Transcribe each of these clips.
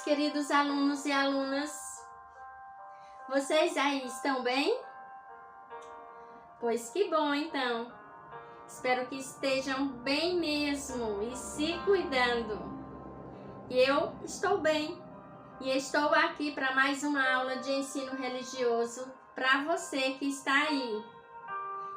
queridos alunos e alunas. Vocês aí estão bem? Pois que bom, então. Espero que estejam bem mesmo e se cuidando. Eu estou bem e estou aqui para mais uma aula de ensino religioso para você que está aí.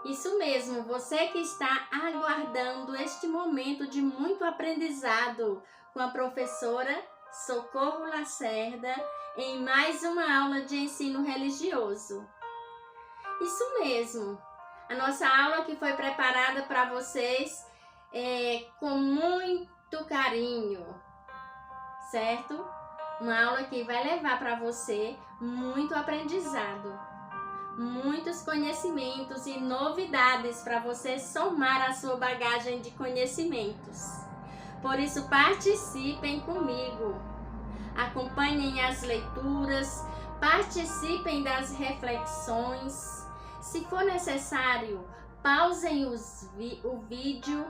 Isso mesmo, você que está aguardando este momento de muito aprendizado com a professora Socorro Lacerda em mais uma aula de ensino religioso. Isso mesmo, a nossa aula que foi preparada para vocês com muito carinho, certo? Uma aula que vai levar para você muito aprendizado, muitos conhecimentos e novidades para você somar a sua bagagem de conhecimentos. Por isso, participem comigo. Acompanhem as leituras, participem das reflexões. Se for necessário, pausem o vídeo,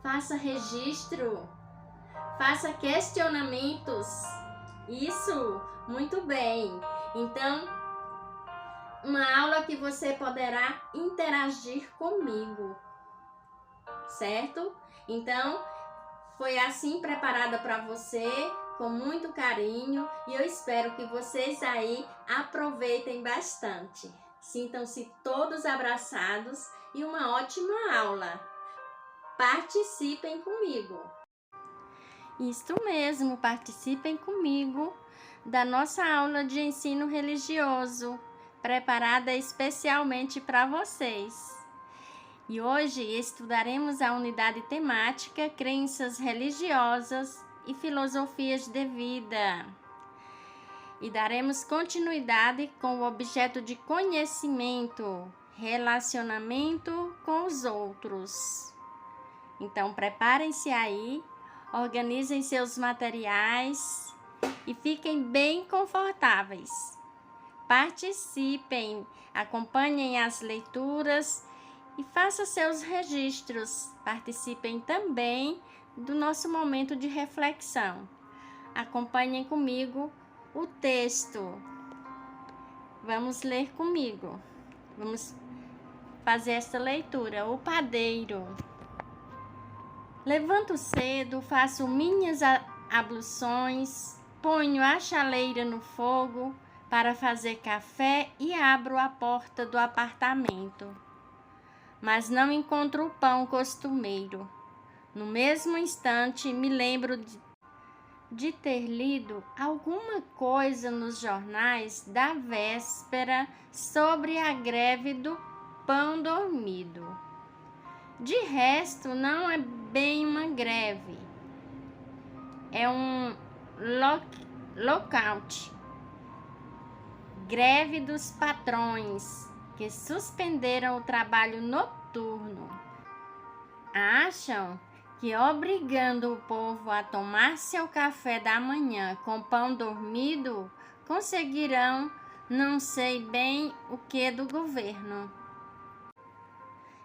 faça registro, faça questionamentos. Isso, muito bem. Então, uma aula que você poderá interagir comigo, certo? Então, foi assim preparada para você, com muito carinho, e eu espero que vocês aí aproveitem bastante. Sintam-se todos abraçados e uma ótima aula. Participem comigo. Isto mesmo, participem comigo da nossa aula de ensino religioso, preparada especialmente para vocês. E hoje estudaremos a unidade temática Crenças Religiosas e Filosofias de Vida. E daremos continuidade com o objeto de conhecimento, relacionamento com os outros. Então, preparem-se aí, organizem seus materiais e fiquem bem confortáveis. Participem, acompanhem as leituras e façam seus registros. Participem também do nosso momento de reflexão. Acompanhem comigo o texto. Vamos ler comigo. Vamos fazer esta leitura. O padeiro. Levanto cedo, faço minhas abluções, ponho a chaleira no fogo para fazer café e abro a porta do apartamento. Mas não encontro o pão costumeiro. No mesmo instante, me lembro de ter lido alguma coisa nos jornais da véspera sobre a greve do pão dormido. De resto, não é bem uma greve, é um lockout, greve dos patrões que suspenderam o trabalho noturno. Acham que obrigando o povo a tomar seu café da manhã com pão dormido, conseguirão não sei bem o que do governo.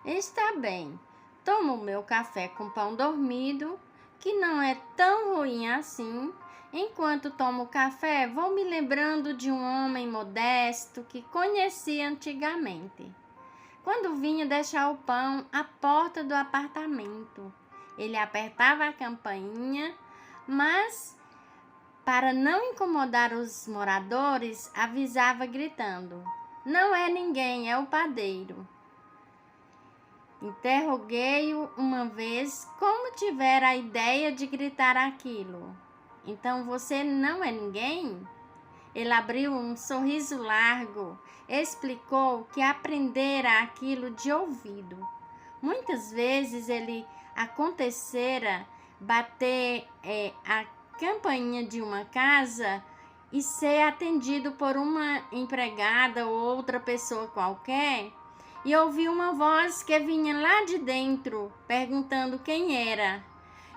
Está bem, tomo meu café com pão dormido, que não é tão ruim assim. Enquanto tomo café, vou me lembrando de um homem modesto que conheci antigamente. Quando vinha deixar o pão à porta do apartamento, ele apertava a campainha, mas, para não incomodar os moradores, avisava gritando: "Não é ninguém, é o padeiro." Interroguei-o uma vez como tivera a ideia de gritar aquilo. "Então você não é ninguém?" Ele abriu um sorriso largo, explicou que aprendera aquilo de ouvido. Muitas vezes ele acontecera bater a campainha de uma casa e ser atendido por uma empregada ou outra pessoa qualquer, e ouviu uma voz que vinha lá de dentro, perguntando quem era.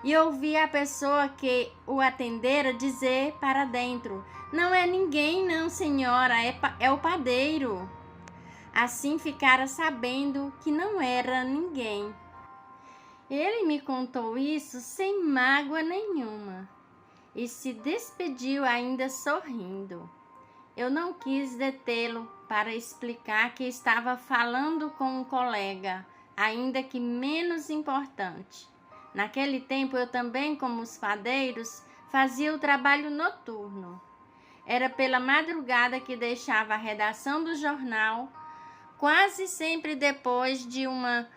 E ouvi a pessoa que o atendera dizer para dentro: "Não é ninguém não, senhora, é o padeiro." Assim ficara sabendo que não era ninguém. Ele me contou isso sem mágoa nenhuma. e se despediu ainda sorrindo. Eu não quis detê-lo para explicar que estava falando com um colega, ainda que menos importante. Naquele tempo eu também, como os padeiros, fazia o trabalho noturno. Era pela madrugada que deixava a redação do jornal, quase sempre depois de uma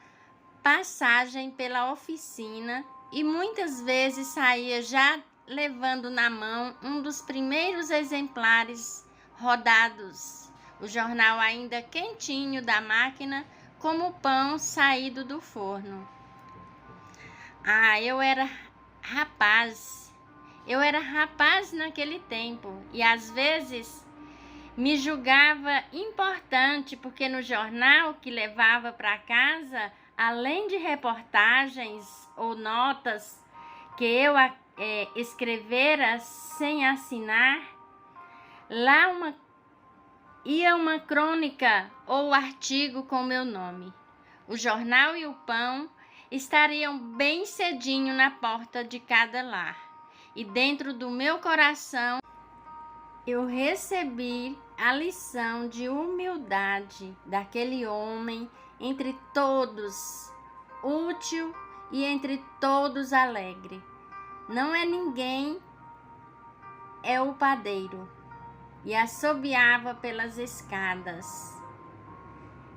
passagem pela oficina, e muitas vezes saía já levando na mão um dos primeiros exemplares rodados, o jornal ainda quentinho da máquina, como o pão saído do forno. Eu era rapaz naquele tempo e às vezes me julgava importante porque no jornal que levava para casa, além de reportagens ou notas que eu escrevera sem assinar, lá ia uma crônica ou artigo com meu nome. O jornal e o pão estariam bem cedinho na porta de cada lar. E dentro do meu coração eu recebi a lição de humildade daquele homem entre todos, útil e entre todos alegre. Não é ninguém, é o padeiro. E assobiava pelas escadas.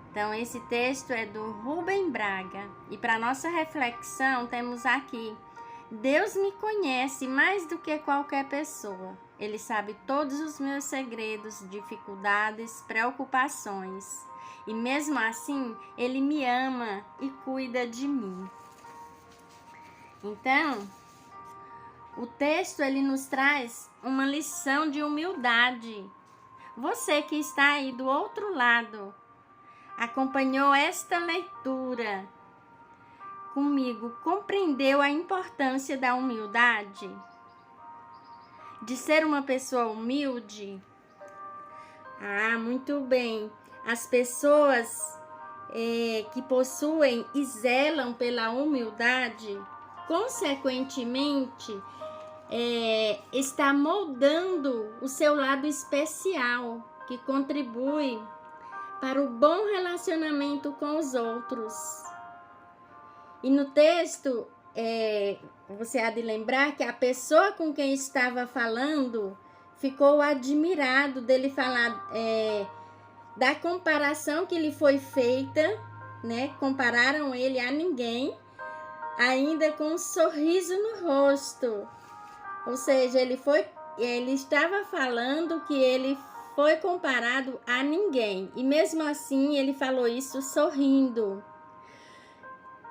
Então, esse texto é do Rubem Braga. E para nossa reflexão, temos aqui: Deus me conhece mais do que qualquer pessoa. Ele sabe todos os meus segredos, dificuldades, preocupações. E mesmo assim, Ele me ama e cuida de mim. Então, o texto ele nos traz uma lição de humildade. Você que está aí do outro lado, acompanhou esta leitura comigo, compreendeu a importância da humildade? De ser uma pessoa humilde? Muito bem. As pessoas que possuem e zelam pela humildade, consequentemente, está moldando o seu lado especial, que contribui para o bom relacionamento com os outros. E no texto, você há de lembrar que a pessoa com quem estava falando ficou admirado dele falar da comparação que lhe foi feita, né? Compararam ele a ninguém, ainda com um sorriso no rosto. Ou seja, ele estava falando que ele foi comparado a ninguém. E mesmo assim, ele falou isso sorrindo.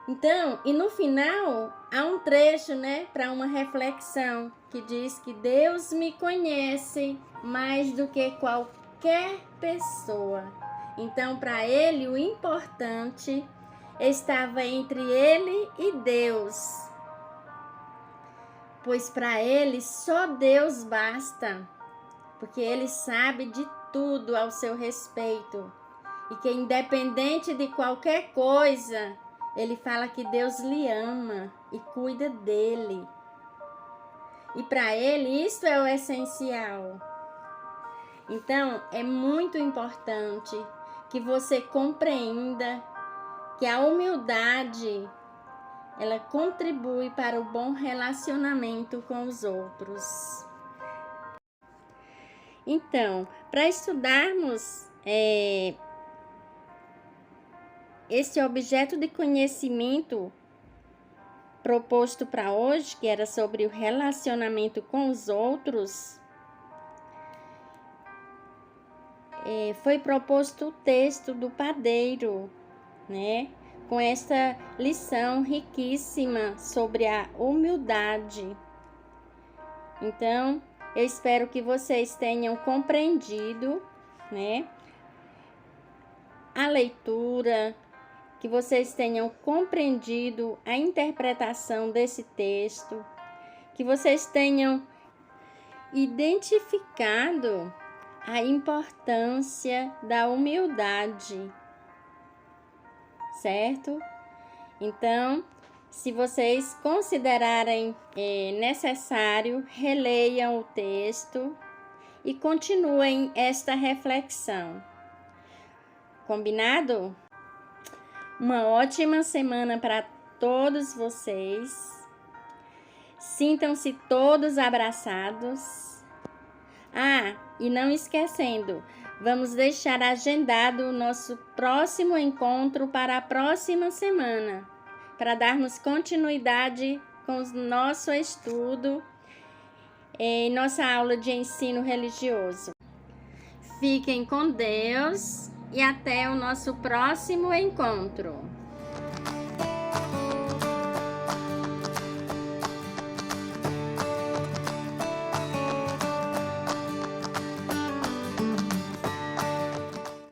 Então, e no final, há um trecho, né, para uma reflexão, que diz que Deus me conhece mais do que qualquer pessoa. Então, para ele, o importante estava entre ele e Deus. Pois para ele só Deus basta, porque ele sabe de tudo ao seu respeito. E que independente de qualquer coisa, ele fala que Deus lhe ama e cuida dele. E para ele isso é o essencial. Então, é muito importante que você compreenda que a humildade ela contribui para o bom relacionamento com os outros. Então, para estudarmos esse objeto de conhecimento proposto para hoje, que era sobre o relacionamento com os outros, foi proposto o texto do padeiro, né? Com esta lição riquíssima sobre a humildade. Então, eu espero que vocês tenham compreendido, né, a leitura, que vocês tenham compreendido a interpretação desse texto, que vocês tenham identificado a importância da humildade, certo? Então, Se vocês considerarem necessário, releiam o texto e continuem esta reflexão. Combinado? Uma ótima semana para todos vocês. Sintam-se todos abraçados. E não esquecendo, vamos deixar agendado o nosso próximo encontro para a próxima semana, para darmos continuidade com o nosso estudo em nossa aula de ensino religioso. Fiquem com Deus e até o nosso próximo encontro.